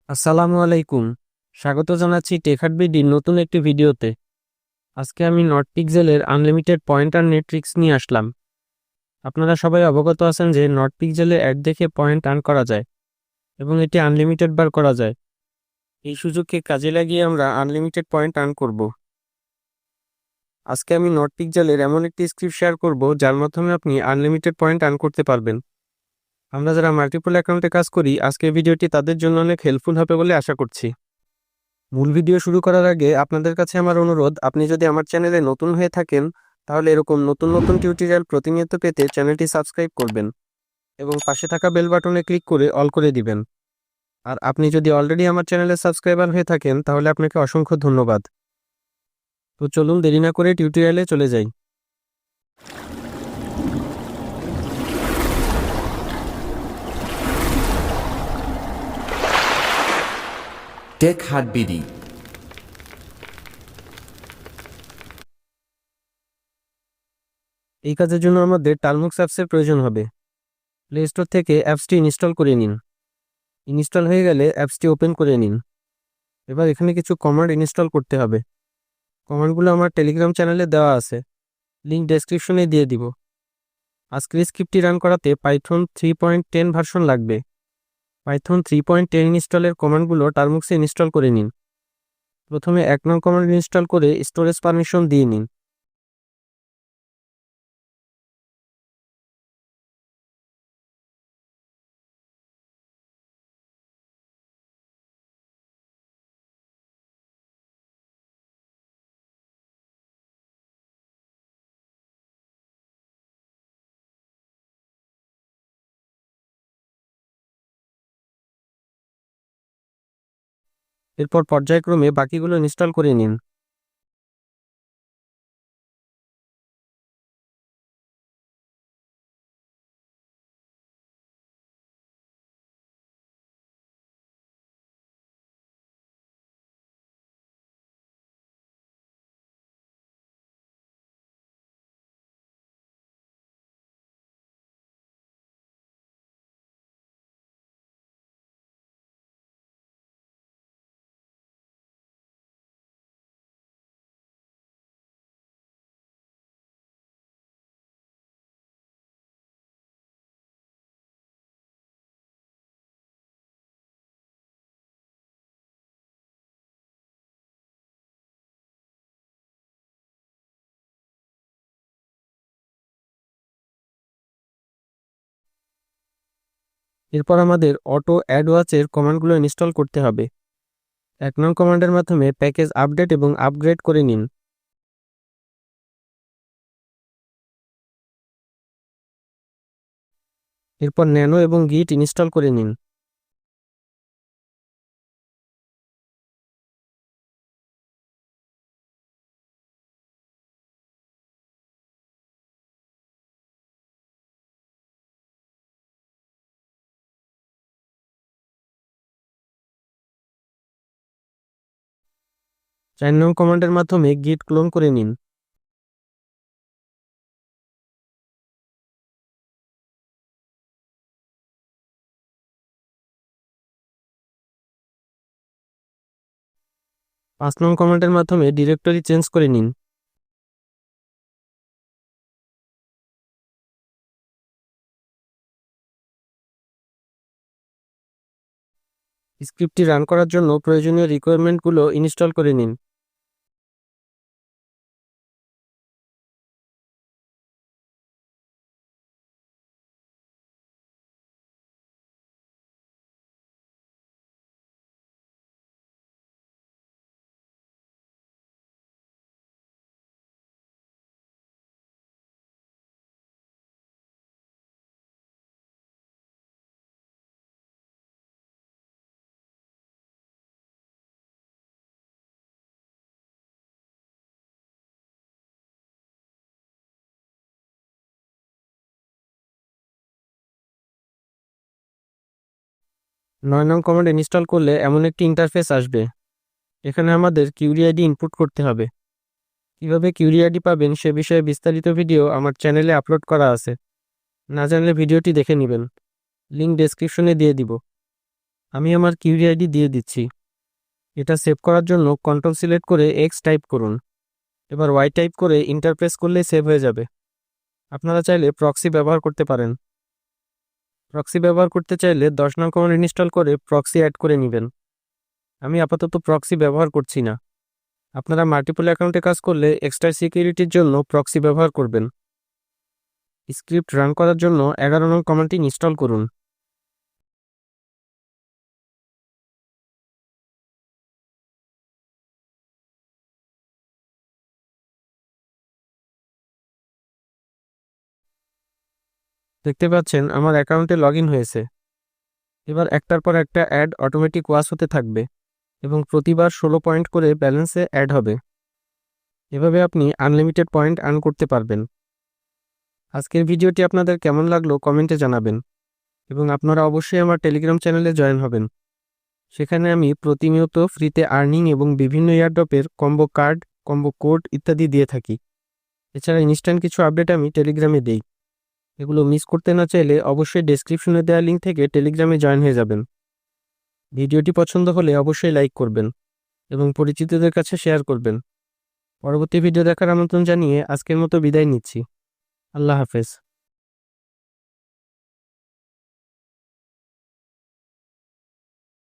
আসসালামু আলাইকুম। স্বাগত জানাচ্ছি টেকহার্টবিডির নতুন একটি ভিডিওতে। আজকে আমি নট পিক্সেলের আনলিমিটেড পয়েন্টার নেট্রিক্স নিয়ে আসলাম। আপনারা সবাই অবগত আছেন যে নট পিক্সেলে অ্যাড দেখে পয়েন্ট আর্ন করা যায় এবং এটি আনলিমিটেড বার করা যায়। এই সুযোগকে কাজে লাগিয়ে আমরা আনলিমিটেড পয়েন্ট আর্ন করব। আজকে আমি নট পিক্সেলের এমন একটি স্ক্রিপ্ট শেয়ার করব যার মাধ্যমে আপনি আনলিমিটেড পয়েন্ট আর্ন করতে পারবেন। আমরা যারা মাল্টিপল অ্যাকাউন্টে কাজ করি, আজকের ভিডিওটি তাদের জন্য অনেক হেল্পফুল হবে বলে আশা করছি। মূল ভিডিও শুরু করার আগে আপনাদের কাছে আমার অনুরোধ, আপনি যদি আমার চ্যানেলে নতুন হয়ে থাকেন তাহলে এরকম নতুন নতুন টিউটোরিয়াল প্রতিনিয়ত পেতে চ্যানেলটি সাবস্ক্রাইব করবেন এবং পাশে থাকা বেল বাটনে ক্লিক করে অল করে দিবেন। আর আপনি যদি অলরেডি আমার চ্যানেলের সাবস্ক্রাইবার হয়ে থাকেন তাহলে আপনাকে অসংখ্য ধন্যবাদ। তো চলুন দেরি না করে টিউটোরিয়ালে চলে যাই। টেক হাট বিডি। এই কাজের জন্য আমাদের টার্মক্স অ্যাপসের প্রয়োজন হবে। প্লে স্টোর থেকে অ্যাপসটি ইনস্টল করে নিন। ইনস্টল হয়ে গেলে অ্যাপসটি ওপেন করে নিন। এবার এখানে কিছু কমান্ড ইনস্টল করতে হবে। কমান্ডগুলো আমার টেলিগ্রাম চ্যানেলে দেওয়া আছে, লিঙ্ক ডেসক্রিপশনে দিয়ে দিব। আজকের স্ক্রিপ্টটি রান করাতে পাইথন 3.10 ভার্সন লাগবে। পাইথন 3.10 ইনস্টলের কমান্ডগুলো টার্মক্সে ইনস্টল করে নিন। প্রথমে 1 নং কমান্ড ইনস্টল করে স্টোরেজ পারমিশন দিয়ে নিন। এরপর পর্যায়ক্রমে বাকিগুলো ইনস্টল করে নিন। এরপর আমাদের অটো অ্যাড ওয়াচের কমান্ডগুলো ইনস্টল করতে হবে। 1 নং কমান্ডের মাধ্যমে প্যাকেজ আপডেট এবং আপগ্রেড করে নিন। এরপর ন্যানো এবং গিট ইনস্টল করে নিন। চার নং কমান্ডের মাধ্যমে গিট ক্লোন করে নিন। পাঁচ নং কমান্ডের মাধ্যমে ডিরেক্টরি চেঞ্জ করে নিন। স্ক্রিপ্টটি রান করার জন্য প্রয়োজনীয় রিকোয়ারমেন্টগুলো ইনস্টল করে নিন। নয় নং কমান্ড ইনস্টল করলে এমন একটি ইন্টারফেস আসবে। এখানে আমাদের কিউরি আইডি ইনপুট করতে হবে। কিভাবে কিউরি আইডি পাবেন সে বিষয়ে বিস্তারিত ভিডিও আমার চ্যানেলে আপলোড করা আছে। না জানলে ভিডিওটি দেখে নেবেন, লিঙ্ক ডেসক্রিপশনে দিয়ে দিব। আমি আমার কিউরি আইডি দিয়ে দিচ্ছি। এটা সেভ করার জন্য কন্ট্রোল সিলেক্ট করে এক্স টাইপ করুন। এবার ওয়াই টাইপ করে ইন্টার প্রেস করলেই সেভ হয়ে যাবে। আপনারা চাইলে প্রক্সি ব্যবহার করতে পারেন। প্রক্সি ব্যবহার করতে চাইলে 10 নং কমান্ড ইনস্টল করে প্রক্সি অ্যাড করে নেবেন। আমি আপাতত প্রক্সি ব্যবহার করছি না। আপনারা মাল্টিপল অ্যাকাউন্টে কাজ করলে এক্সট্রা সিকিউরিটির জন্য প্রক্সি ব্যবহার করবেন। স্ক্রিপ্ট রান করার জন্য 11 নং কমান্ডটি ইনস্টল করুন। দেখতে পাচ্ছেন আমার অ্যাকাউন্টে লগ ইন হয়েছে। এবার একটার পর একটা অ্যাড অটোমেটিক ওয়াশ হতে থাকবে এবং প্রতিবার 16 পয়েন্ট করে ব্যালেন্সে অ্যাড হবে। এভাবে আপনি আনলিমিটেড পয়েন্ট আর্ন করতে পারবেন। আজকের ভিডিওটি আপনাদের কেমন লাগলো কমেন্টে জানাবেন এবং আপনারা অবশ্যই আমার টেলিগ্রাম চ্যানেলে জয়েন হবেন। সেখানে আমি প্রতিনিয়ত ফ্রিতে আর্নিং এবং বিভিন্ন এয়ারড্রপের কম্বো কার্ড, কম্বো কোড ইত্যাদি দিয়ে থাকি। এছাড়া ইনস্ট্যান্ট কিছু আপডেট আমি টেলিগ্রামে দেই। এগুলো মিস করতে না চাইলে অবশ্যই ডেসক্রিপশনে দেওয়া লিঙ্ক থেকে টেলিগ্রামে জয়েন হয়ে যাবেন। ভিডিওটি পছন্দ হলে অবশ্যই লাইক করবেন এবং পরিচিতদের কাছে শেয়ার করবেন। পরবর্তী ভিডিও দেখার আমন্ত্রণ জানিয়ে আজকের মতো বিদায় নিচ্ছি। আল্লাহ হাফেজ।